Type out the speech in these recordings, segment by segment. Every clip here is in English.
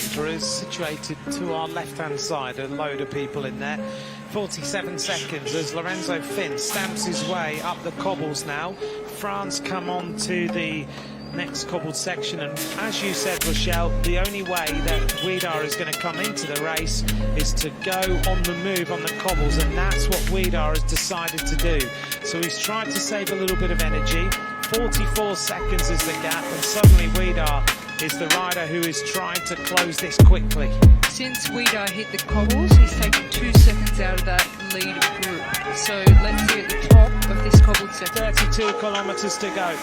Centre is situated to our left-hand side, a load of people in there. 47 seconds as Lorenzo Finn stamps his way up the cobbles now. France come on to the next cobbled section, and as you said, Rochelle, the only way that Ouidar is going to come into the race is to go on the move on the cobbles, and that's what Ouidar has decided to do. So he's tried to save a little bit of energy. 44 seconds is the gap, and suddenly Ouidar is the rider who is trying to close this quickly. Since Ouidar hit the cobbles, he's taken 2 seconds out of that lead group. So let's see at the top of this cobbled section. 32 kilometres to go.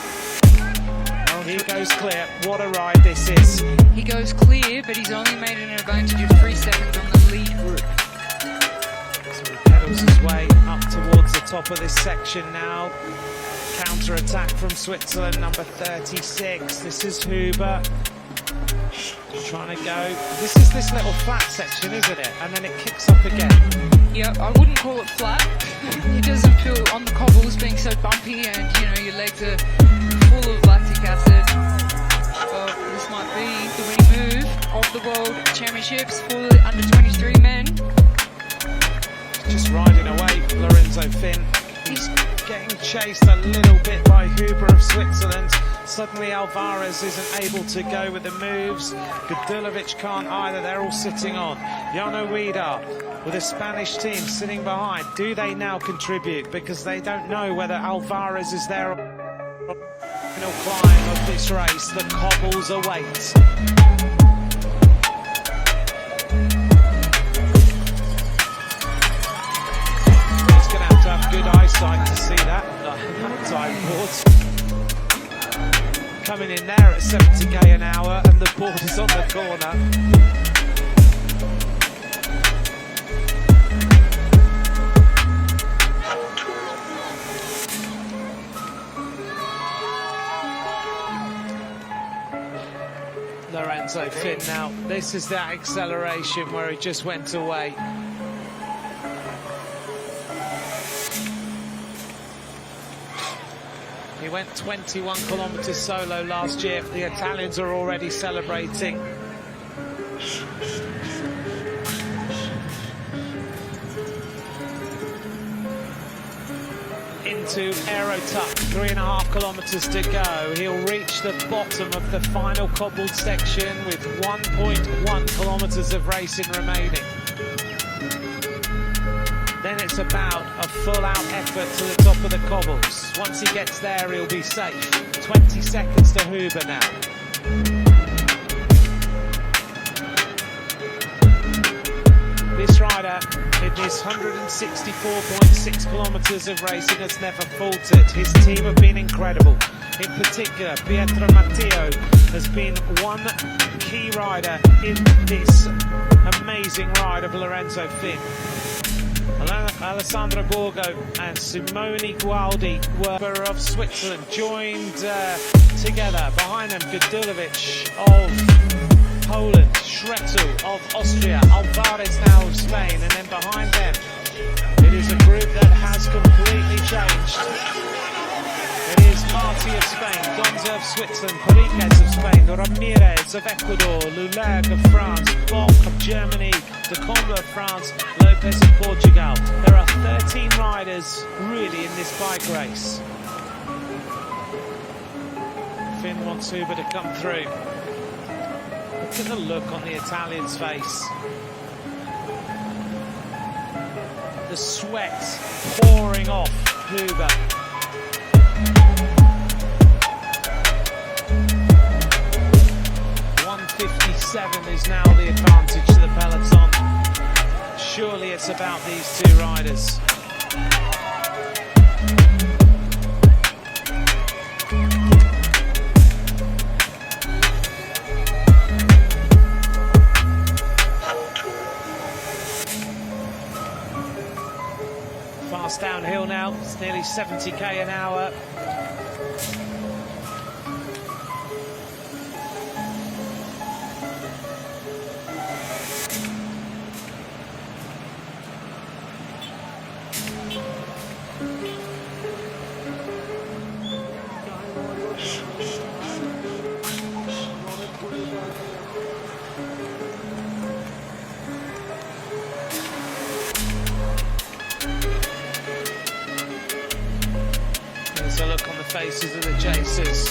He goes clear. What a ride this is. He goes clear, but he's only made an advantage of 3 seconds on the lead group. So he pedals his way up towards the top of this section now. Counter-attack from Switzerland, number 36. This is Huber. Trying to go. This is this little flat section, isn't it? And then it kicks up again. Yeah, I wouldn't call it flat. It doesn't feel on the cobbles being so bumpy, and you know your legs are full of lactic acid. This might be the winning move of the World Championships for the under-23 men. Just riding away, Lorenzo Finn. He's getting chased a little bit by Huber of Switzerland. Suddenly Alvarez isn't able to go with the moves. Gudulovic can't either. They're all sitting on. Jano Ouidar with a Spanish team sitting behind. Do they now contribute? Because they don't know whether Alvarez is there. Final climb of this race. The cobbles await. Good eyesight to see that time board coming in there at 70k an hour, and the board is on the corner. Lorenzo Finn now, this is that acceleration where he just went away. He went 21 kilometres solo last year. The Italians are already celebrating. Into Aerotuck, 3.5 kilometres to go. He'll reach the bottom of the final cobbled section with 1.1 kilometres of racing remaining. Then it's about a full-out effort to the top of the cobbles. Once he gets there, he'll be safe. 20 seconds to Huber now. This rider, in his 164.6 kilometres of racing, has never faltered. His team have been incredible. In particular, Pietro Matteo has been one key rider in this amazing ride of Lorenzo Finn. Alessandro Borgo and Simone Gualdi were of Switzerland, joined together. Behind them, Gudulovic of Poland, Schretzel of Austria, Alvarez now of Spain, and then behind them, it is a group that has completely changed. It is Marti of Spain, Gonza of Switzerland, Periquez of Spain, Ramirez of Ecuador, Lulag of France, Bock of Germany, De Comble of France, Lopez of Portugal. There are 13 riders really in this bike race. Finn wants Huber to come through. Look at the look on the Italian's face. The sweat pouring off Huber. Is now the advantage to the peloton. Surely it's about these two riders. Fast downhill now, it's nearly 70k an hour. faces of the chasers.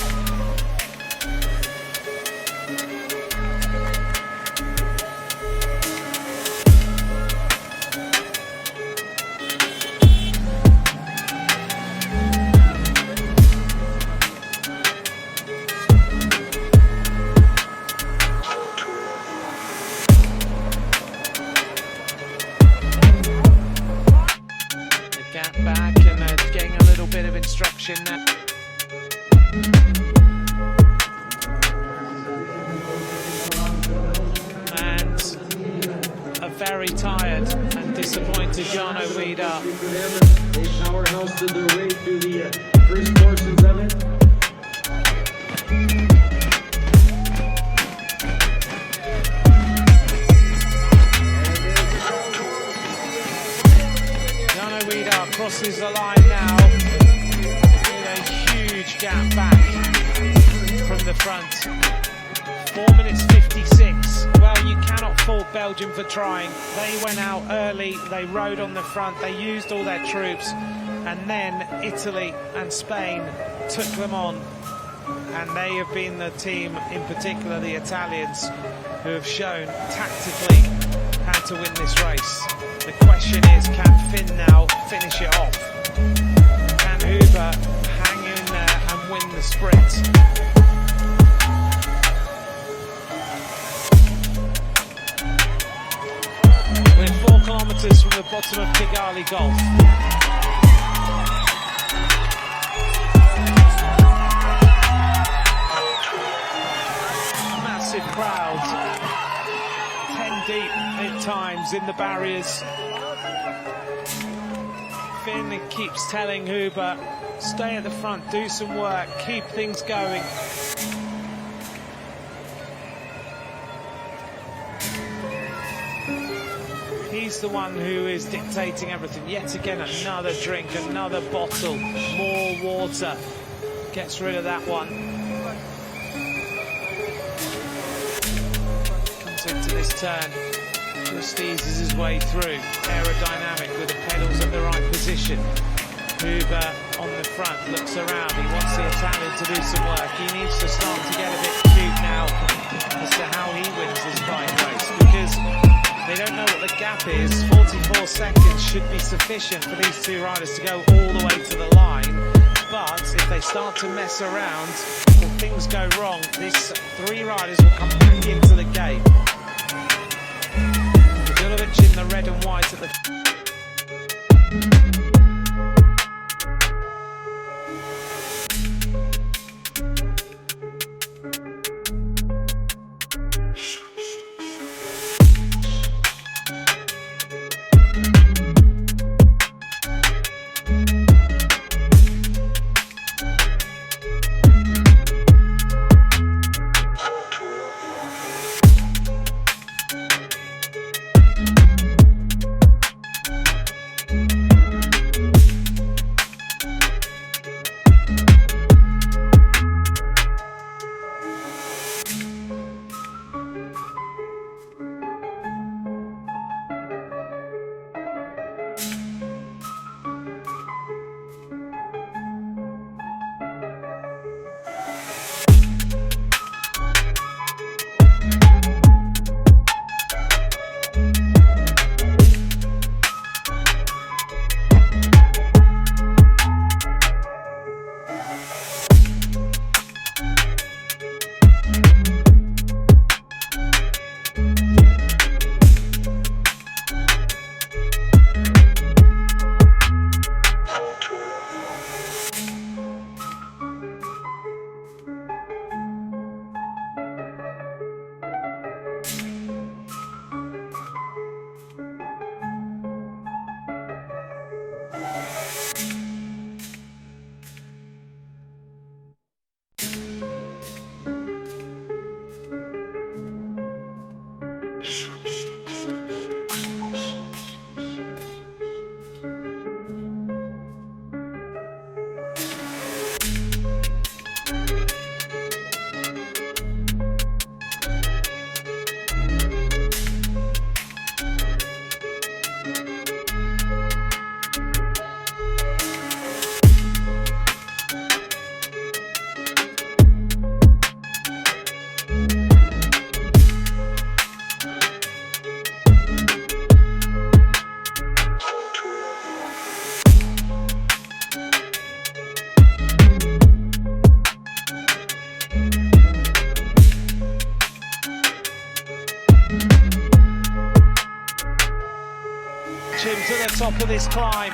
Back and they're getting a little bit of instruction now. And a very tired and disappointed Jarno Vida. They powerhoused their way through the first portions of it. Crosses the line now with a huge gap back from the front. 4 minutes 56. Well, you cannot fault Belgium for trying. They went out early, they rode on the front, they used all their troops, and then Italy and Spain took them on. And they have been the team, in particular the Italians, who have shown tactically how to win this race. The question is, can Finn now finish it off? Can Huber hang in there and win the sprint? We're 4 kilometres from the bottom of Kigali Gulf. Massive crowds. 10 deep at times in the barriers. Finn keeps telling Huber, stay at the front, do some work, keep things going. He's the one who is dictating everything. Yet again, another drink, another bottle, more water. Gets rid of that one. Into this turn, just eases his way through, aerodynamic with the pedals at the right position. Huber on the front, looks around, he wants the Italian to do some work. He needs to start to get a bit cute now as to how he wins this bike race, because they don't know what the gap is. 44 seconds should be sufficient for these two riders to go all the way to the line, but if they start to mess around or things go wrong, these 3 riders will come back into the game. In the red and white at the push him to the top of this climb.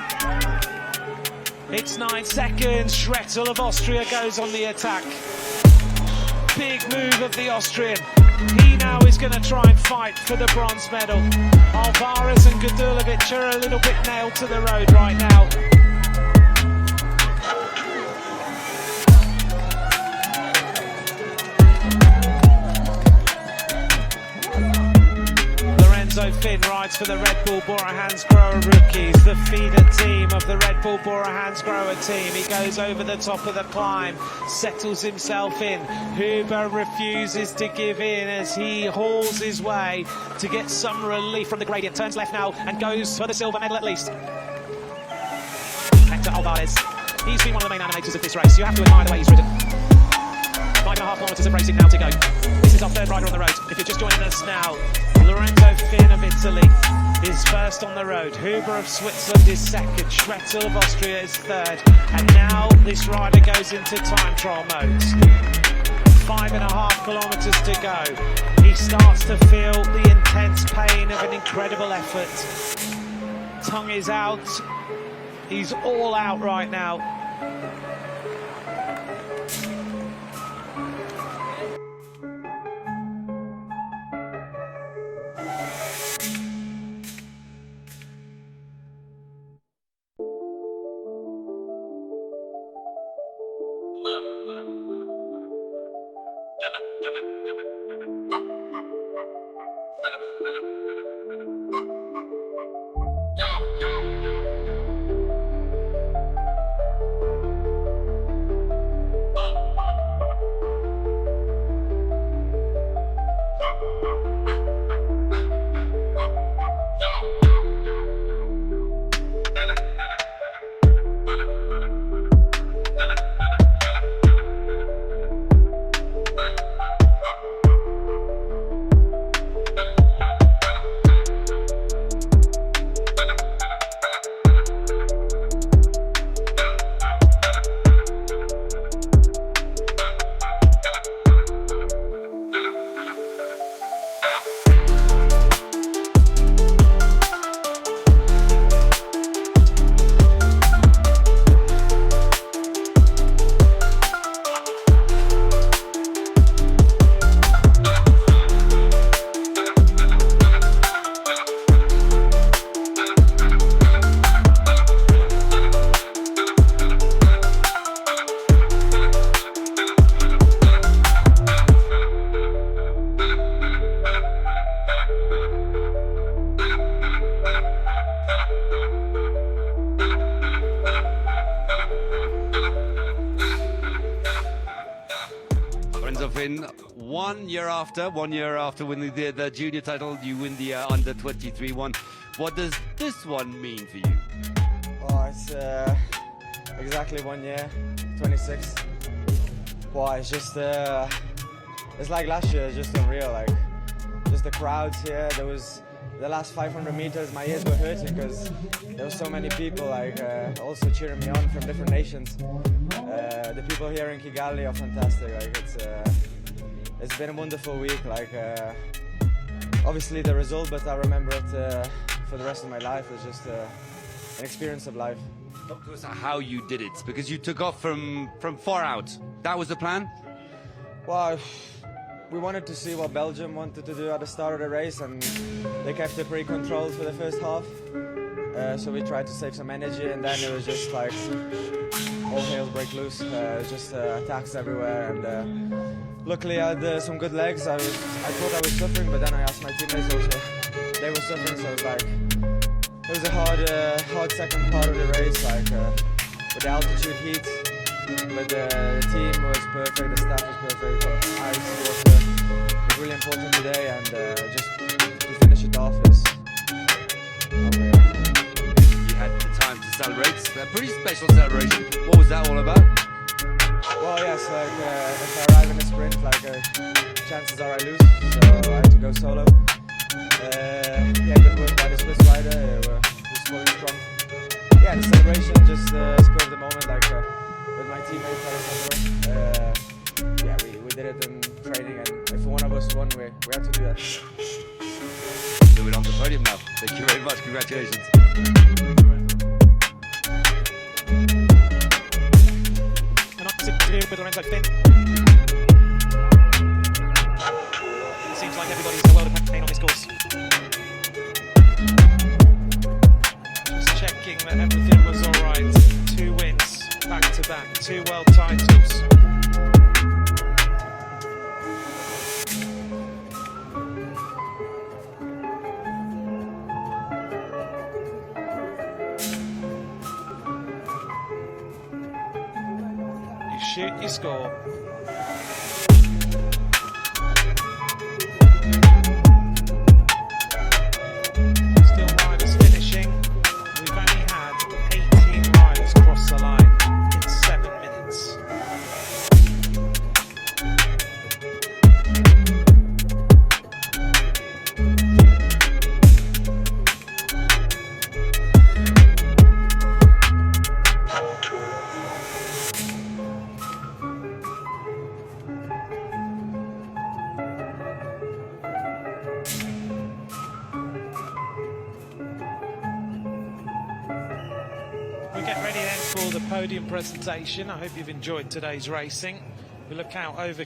It's 9 seconds. Schrettel of Austria goes on the attack. Big move of the Austrian. He now is going to try and fight for the bronze medal. Alvarez and Gudulovic are a little bit nailed to the road right now. Finn rides for the Red Bull Bora Hansgrohe rookies, the feeder team of the Red Bull Bora Hansgrohe team. He goes over the top of the climb, settles himself in. Huber refuses to give in as he hauls his way to get some relief from the gradient. Turns left now and goes for the silver medal at least. Hector Alvarez, he's been one of the main animators of this race. You have to admire the way he's ridden. 5.5 kilometres of racing now to go. This is our third rider on the road. If you're just joining us now, Lorenzo Finn of Italy is first on the road. Huber of Switzerland is second. Schrettel of Austria is third. And now this rider goes into time trial mode. 5.5 kilometres to go. He starts to feel the intense pain of an incredible effort. Tongue is out. He's all out right now. Finn, 1 year after winning the junior title, you win the under 23 one. What does this one mean for you? Oh, it's exactly 1 year, 26. Wow, it's just it's like last year, it's just unreal. Like just the crowds here. There was the last 500 meters, my ears were hurting because there were so many people like also cheering me on from different nations. The people here in Kigali are fantastic. Like it's been a wonderful week. Like obviously the result, but I remember it for the rest of my life. It's just an experience of life. Talk to us how you did it, because you took off from far out. That was the plan? Well, we wanted to see what Belgium wanted to do at the start of the race, and they kept it pretty controlled for the first half. So we tried to save some energy, and then it was just like all hell break loose. Just attacks everywhere, and luckily I had some good legs. I thought I was suffering, but then I asked my teammates also. They were suffering, so it was like it was a hard second part of the race, like with the altitude heat. But the team was perfect, the staff was perfect. Ice, water was really important today, and just to finish it off is unreal. You had the time to celebrate, a pretty special celebration. What was that all about? Well, yes, like if I arrive in a sprint, like chances are I lose, so I had to go solo. Yeah, good work by the Swiss rider, he's going strong. Yeah, the celebration just spur of the moment, like with my teammates, Alessandro. Yeah, we did it in training, and if one of us won, we had to do that. Do it on the podium now. Thank you very much. Congratulations. And opposite to with Lorenzo Finn. Seems like everybody's a world of pain on this course. Just checking that everything was alright. 2 wins back to back, 2 world titles. You shoot, you score. Still riders finishing. We've only had 18 riders cross the line in 7 minutes. We get ready then for the podium presentation. I hope you've enjoyed today's racing. We look out over